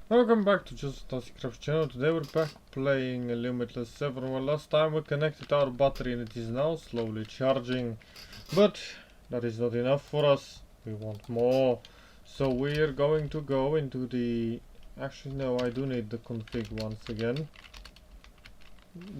Welcome back to Just Craft channel. Today we're back playing Limitless 7. Well, last time we connected our battery and it is now slowly charging. But that is not enough for us. We want more. So we're going to go into the... Actually no, I do need the config once again.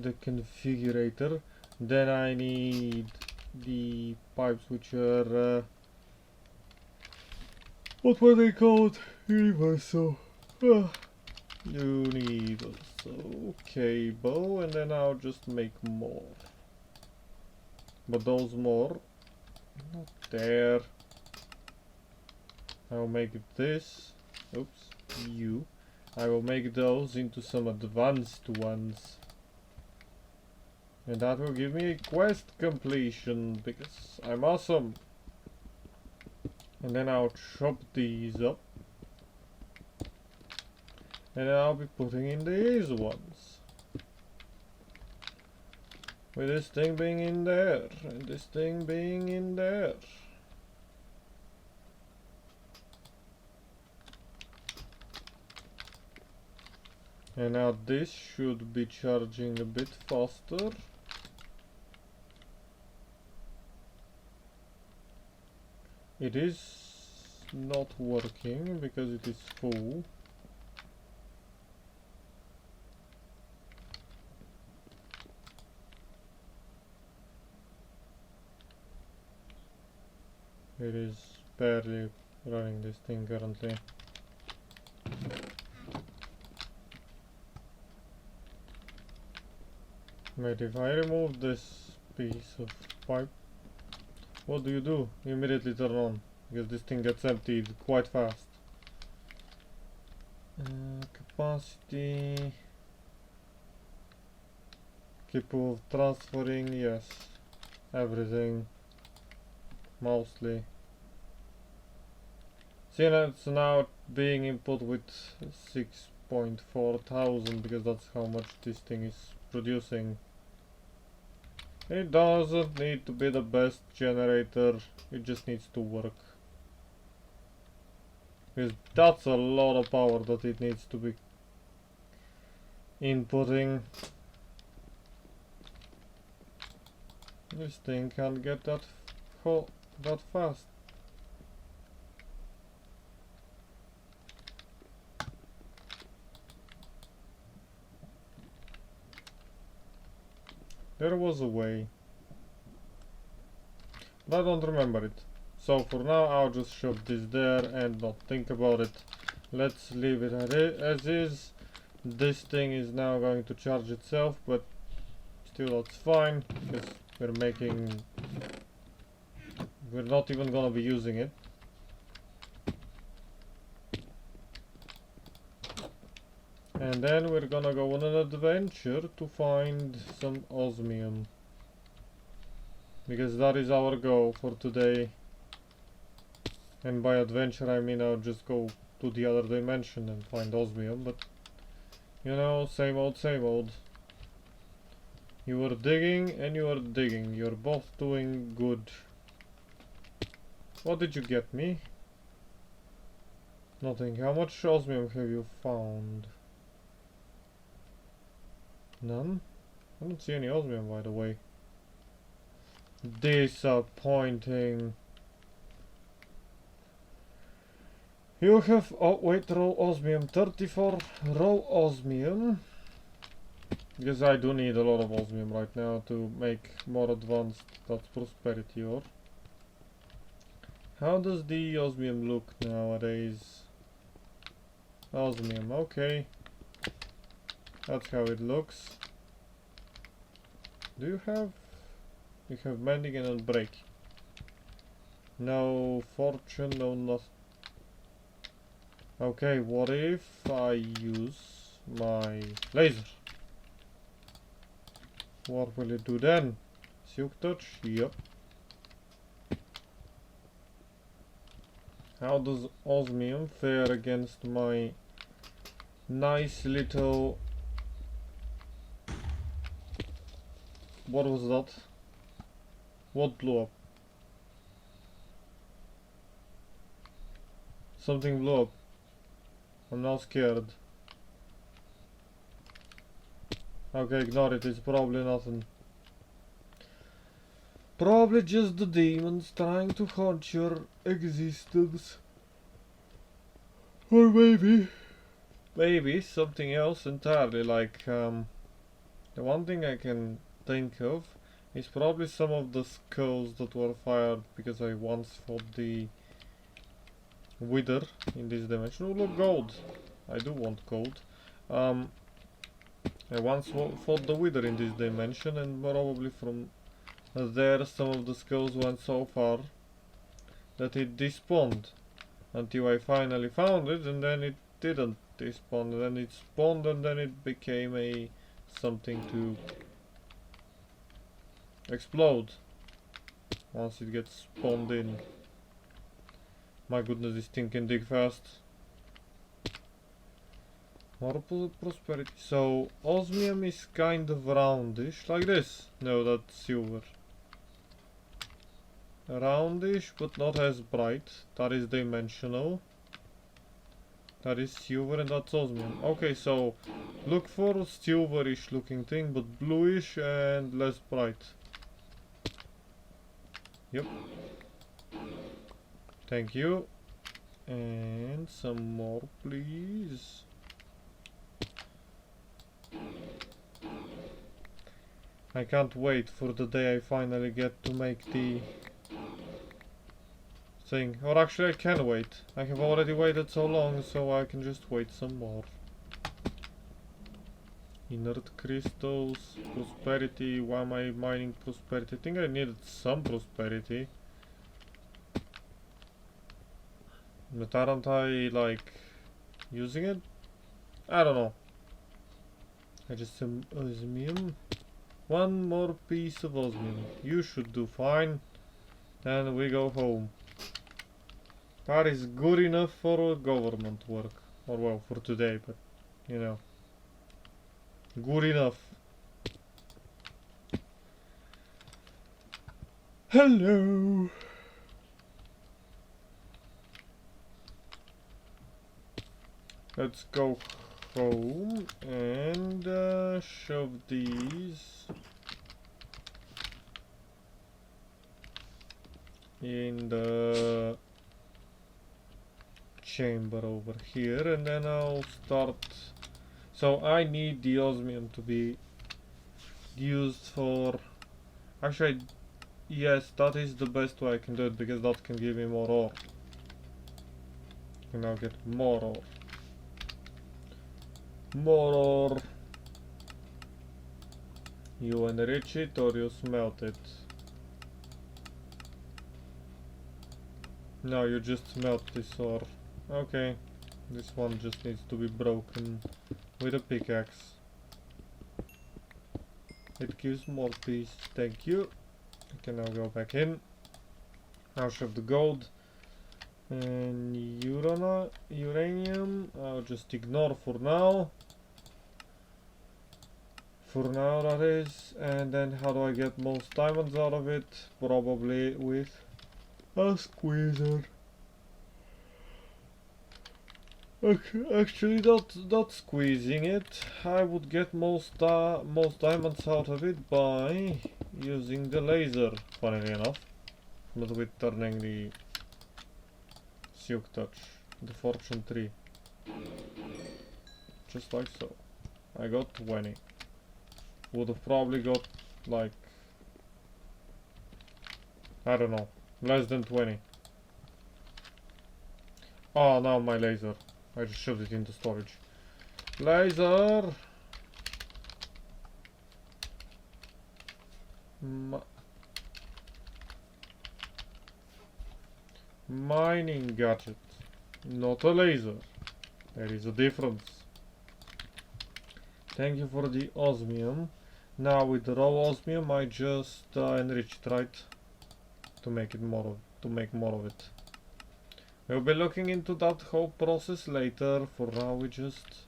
The configurator. Then I need the pipes which are... what were they called? Universal. You need also cable, and then I'll just make more. But those more, not there. I'll make this. Oops, you. I will make those into some advanced ones. And that will give me a quest completion because I'm awesome. And then I'll chop these up. And then I'll be putting in these ones. With this thing being in there, and this thing being in there. And now this should be charging a bit faster. It is not working because it is full. It is barely running this thing currently. Wait, if I remove this piece of pipe, what do? You immediately turn on, because this thing gets emptied quite fast. Capacity, capable of transferring, yes, everything. Mostly. See, it's now being input with 6.4 thousand because that's how much this thing is producing. It doesn't need to be the best generator, it just needs to work. Because that's a lot of power that it needs to be inputting. This thing can't get that fast. There was a way, but I don't remember it. So for now I'll just shove this there and not think about it. Let's leave it as is. This thing is now going to charge itself, but still that's fine because we're not even gonna be using it. And then we're gonna go on an adventure to find some osmium. Because that is our goal for today. And by adventure I mean I'll just go to the other dimension and find osmium, but you know, same old, same old. You are digging and you are digging. You're both doing good. What did you get me? Nothing. How much osmium have you found? None? I don't see any osmium, by the way. Disappointing. You have... oh wait, raw osmium. 34 raw osmium. Because I do need a lot of osmium right now to make more advanced that prosperity ore. How does the osmium look nowadays? Osmium, okay. That's how it looks. Do you have... you have mending and unbreaking. No fortune, no nothing. Okay, what if I use my laser? What will it do then? Silk touch? Yep. How does osmium fare against my nice little... what was that? What blew up? Something blew up. I'm now scared. Okay, ignore it, it's probably nothing. Probably just the demons trying to haunt your existence. Or maybe something else entirely, like, the one thing I can think of is probably some of the skulls that were fired because I once fought the wither in this dimension. Oh, look, gold! I do want gold. I once fought the wither in this dimension, and probably from there some of the skulls went so far that it despawned until I finally found it, and then it didn't despawn, and then it spawned, and then it became a something to explode once it gets spawned in. My goodness, this thing can dig fast. More prosperity. So osmium is kind of roundish, like this. No, that's silver. Roundish, but not as bright. That is dimensional. That is silver, and that's osmium. Okay, so look for a silverish looking thing, but bluish and less bright. Yep. Thank you. And some more, please. I can't wait for the day I finally get to make the thing. Or actually I can wait. I have already waited so long, so I can just wait some more. Inert crystals, prosperity. Why am I mining prosperity? I think I needed some prosperity. But aren't I, like, using it? I don't know. I just some osmium. One more piece of osmium. You should do fine. Then we go home. That is good enough for government work. Or well, for today, but you know. Good enough. Hello. Let's go home and shove these in the chamber over here, and then I'll start. So I need the osmium to be used for. Actually, yes, that is the best way I can do it, because that can give me more ore. I can now get more ore. More ore. You enrich it or you smelt it? No, you just smelt this ore. Okay. This one just needs to be broken with a pickaxe. It gives more peace. Thank you. I can now go back in. Now shove the gold. And uranium, I'll just ignore for now. For now, that is. And then how do I get most diamonds out of it? Probably with a squeezer. Actually, not squeezing it. I would get most diamonds out of it by using the laser, funnily enough. But with turning the Silk Touch, the Fortune Tree. Just like so. I got 20. Would have probably got, like, I don't know, less than 20. Oh, now my laser. I just shoved it into storage. Laser! Mining gadget. Not a laser. There is a difference. Thank you for the osmium. Now with the raw osmium I just enrich it, right? To make more of it. We'll be looking into that whole process later. For now we just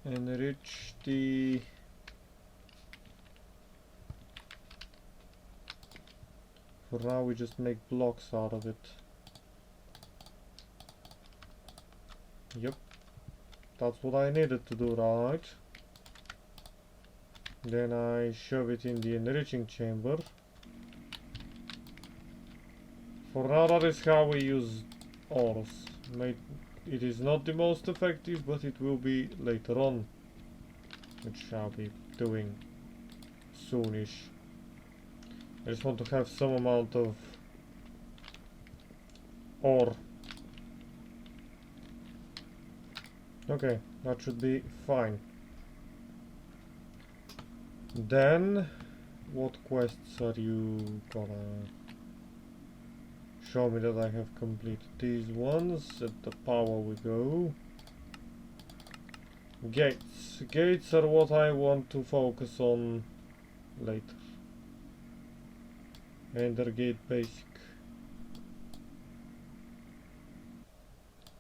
enrich the make blocks out of it. Yep. That's what I needed to do, right? Then I shove it in the enriching chamber. For now, that is how we use ores. It is not the most effective, but it will be later on, which I'll be doing soonish. I just want to have some amount of ore. Okay, that should be fine. Then, what quests are you gonna show me that I have completed? These ones. At the power we go. Gates. Gates are what I want to focus on later. Ender gate basic.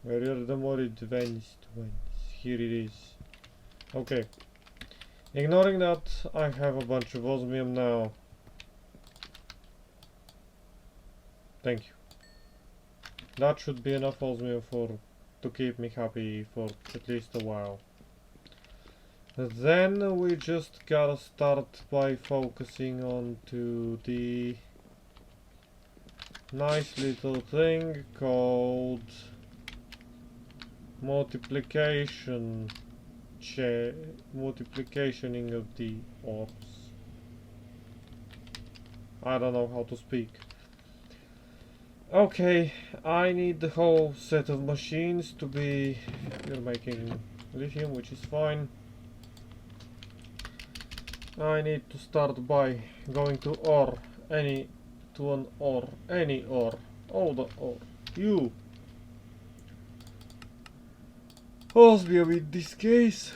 Where are the more advanced ones? Here it is. Okay. Ignoring that, I have a bunch of osmium now. Thank you. That should be enough osmium to keep me happy for at least a while. Then we just gotta start by focusing on to the nice little thing called multiplicationing of the orbs. I don't know how to speak. Okay, I need the whole set of machines to be... We're making lithium, which is fine. I need to start by going to ore. Any ore. All the ore. You! Osmium in this case.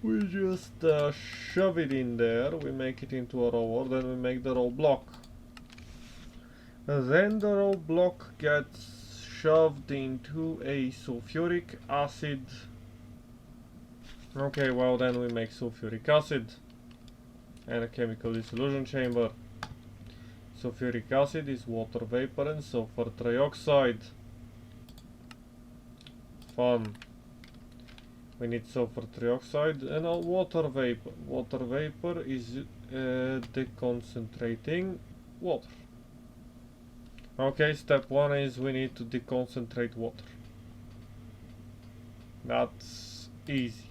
We just shove it in there, we make it into a roll, then we make the roll block. Then the roll block gets shoved into a sulfuric acid. Okay, well then we make sulfuric acid and a chemical dissolution chamber. Sulfuric acid is water vapor and sulfur trioxide. Fun. We need sulfur trioxide and a water vapor. Water vapor is deconcentrating water. Okay, step 1 is we need to deconcentrate water. That's easy.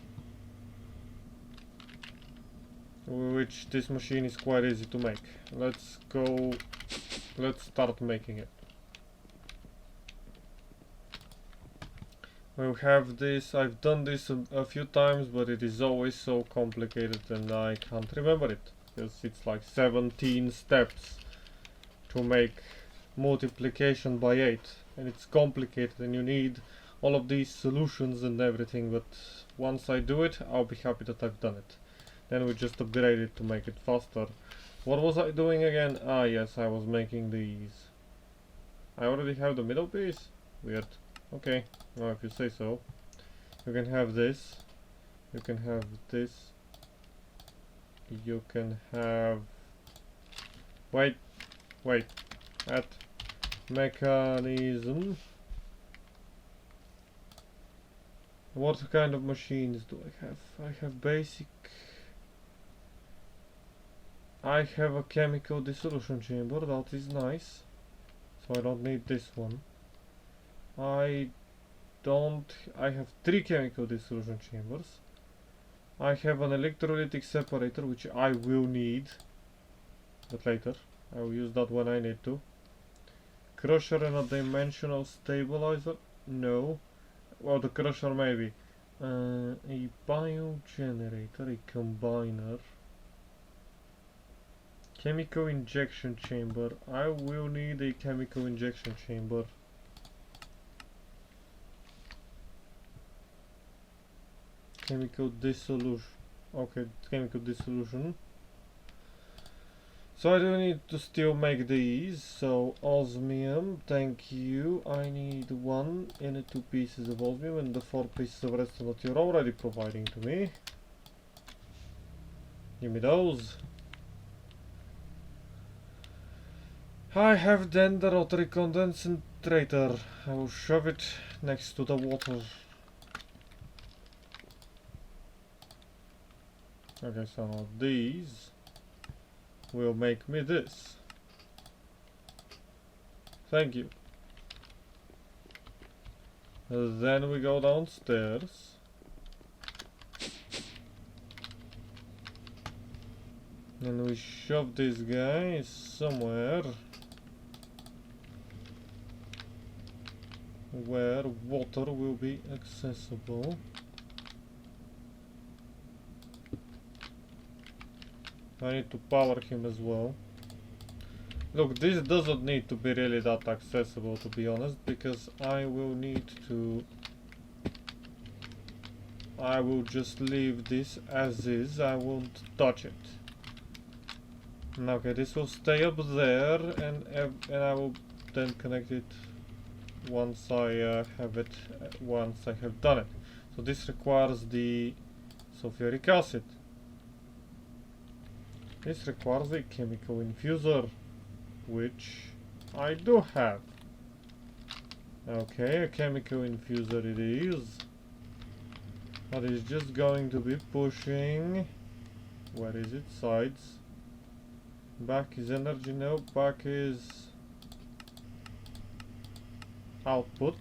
Which this machine is quite easy to make. Let's start making it. We have this, I've done this a few times, but it is always so complicated and I can't remember it. Because it's like 17 steps to make multiplication by 8. And it's complicated and you need all of these solutions and everything, but once I do it, I'll be happy that I've done it. Then we just upgrade it to make it faster. What was I doing again? Ah yes, I was making these. I already have the middle piece? Weird. Okay, well if you say so. You can have this. You can have this. You can have... Wait. At mechanism. What kind of machines do I have? I have basic... I have a chemical dissolution chamber, that is nice. So I don't need this one. I have 3 chemical dissolution chambers. I have an electrolytic separator, which I will need. But later. I will use that when I need to. Crusher and a dimensional stabilizer? No. Well, the crusher maybe. A biogenerator, a combiner. Chemical injection chamber. I will need a chemical injection chamber. Chemical dissolution. Okay, chemical dissolution. So I do need to still make these. So osmium, thank you. I need 1 and 2 pieces of osmium and the 4 pieces of redstone that you're already providing to me. Give me those. I have then the rotary condensate concentrator. I will shove it next to the water. Okay, so now these will make me this. Thank you. Then we go downstairs. And we shove this guy somewhere where water will be accessible. I need to power him as well. Look, this doesn't need to be really that accessible, to be honest, because I will just leave this as is. I won't touch it. Okay, this will stay up there, and I will then connect it once I have done it. So this requires the sulfuric acid. This requires a chemical infuser, which I do have. Okay, a chemical infuser it is. But it's just going to be pushing. Where is it? Sides. Back is energy. No, back is output.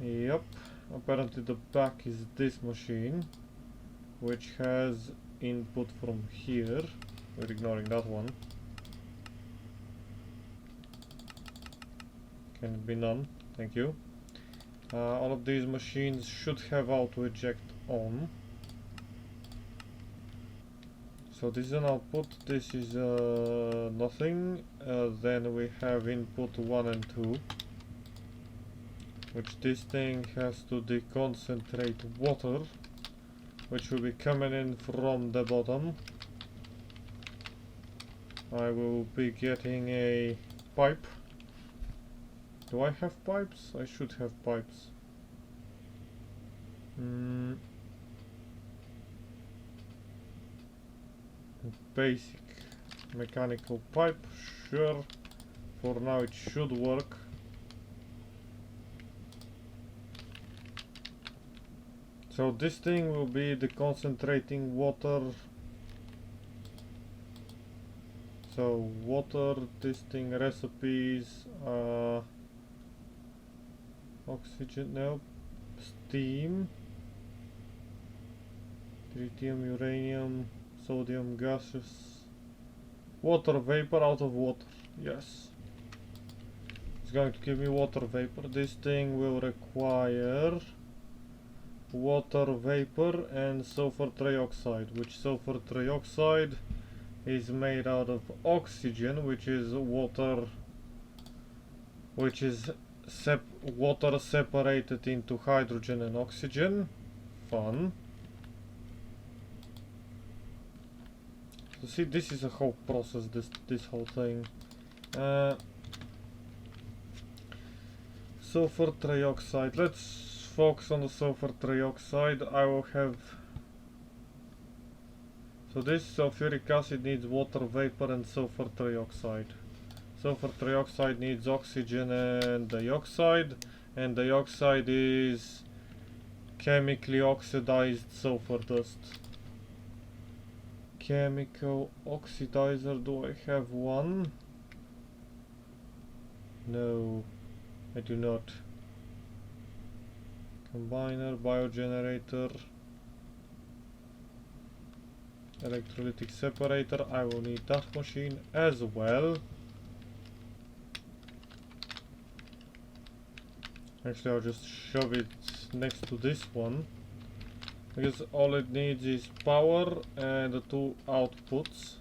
Yep. Apparently the back is this machine, which has input from here. We're ignoring that one. Can it be none? Thank you. All of these machines should have auto eject on. So this is an output, this is nothing. Then we have input 1 and 2, which this thing has to deconcentrate water, which will be coming in from the bottom. I will be getting a pipe. Do I have pipes? I should have pipes. Basic mechanical pipe, sure. For now it should work. So this thing will be the concentrating water. So water, this thing, recipes, oxygen, no, steam, tritium, uranium, sodium, gases, water vapor out of water. Yes, it's going to give me water vapor. This thing will require water vapor and sulfur trioxide, which sulfur trioxide is made out of oxygen, which is water, water separated into hydrogen and oxygen. Fun. So see, this is a whole process, this whole thing. Sulfur trioxide. Let's focus on the sulfur trioxide. I will have. So this sulfuric acid needs water vapor and sulfur trioxide. Sulfur trioxide needs oxygen and dioxide is chemically oxidized sulfur dust. Chemical oxidizer, do I have one? No, I do not. Combiner, biogenerator, electrolytic separator, I will need that machine as well. Actually, I'll just shove it next to this one, because all it needs is power and the two outputs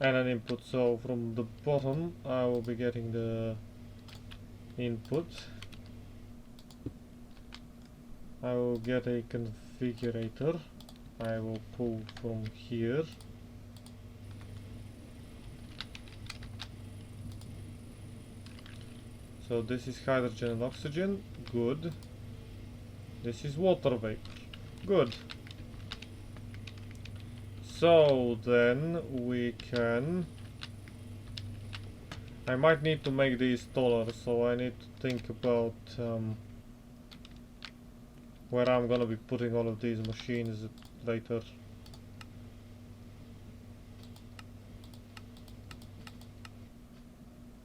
and an input. So from the bottom I will be getting the input. I will get a configurator. I will pull from here. So this is hydrogen and oxygen. Good. This is water vapor. Good. So then we can... I might need to make these taller, so I need to think about where I'm gonna be putting all of these machines later.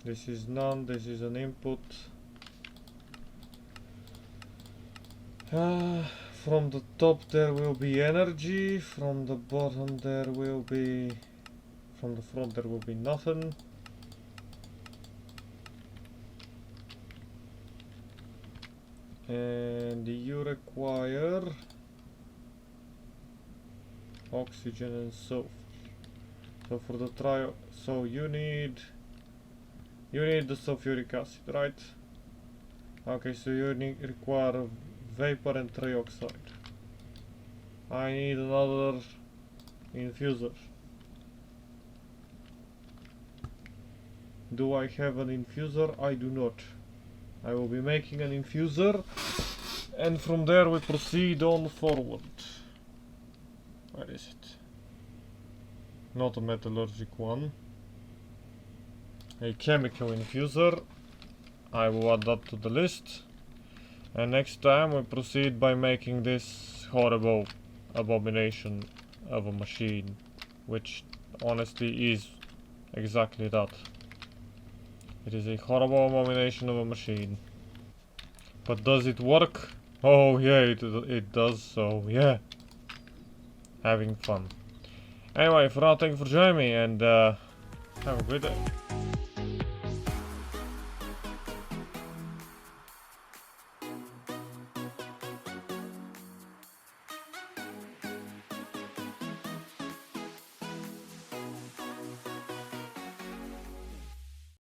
This is none, this is an input. From the top there will be energy, from the bottom there will be, from the front there will be nothing. And you require oxygen and sulfur. So for the trial, so you need the sulfuric acid, right? Okay, so you require vapor and trioxide. I need another infuser. Do I have an infuser? I do not. I will be making an infuser, and from there we proceed on forward. Where is it? Not a metallurgic one. A chemical infuser. I will add that to the list. And next time we proceed by making this horrible abomination of a machine, which honestly is exactly that. It is a horrible abomination of a machine. But does it work? Oh yeah, it does, so yeah. Having fun. Anyway, for now, thank you for joining me, and have a good day.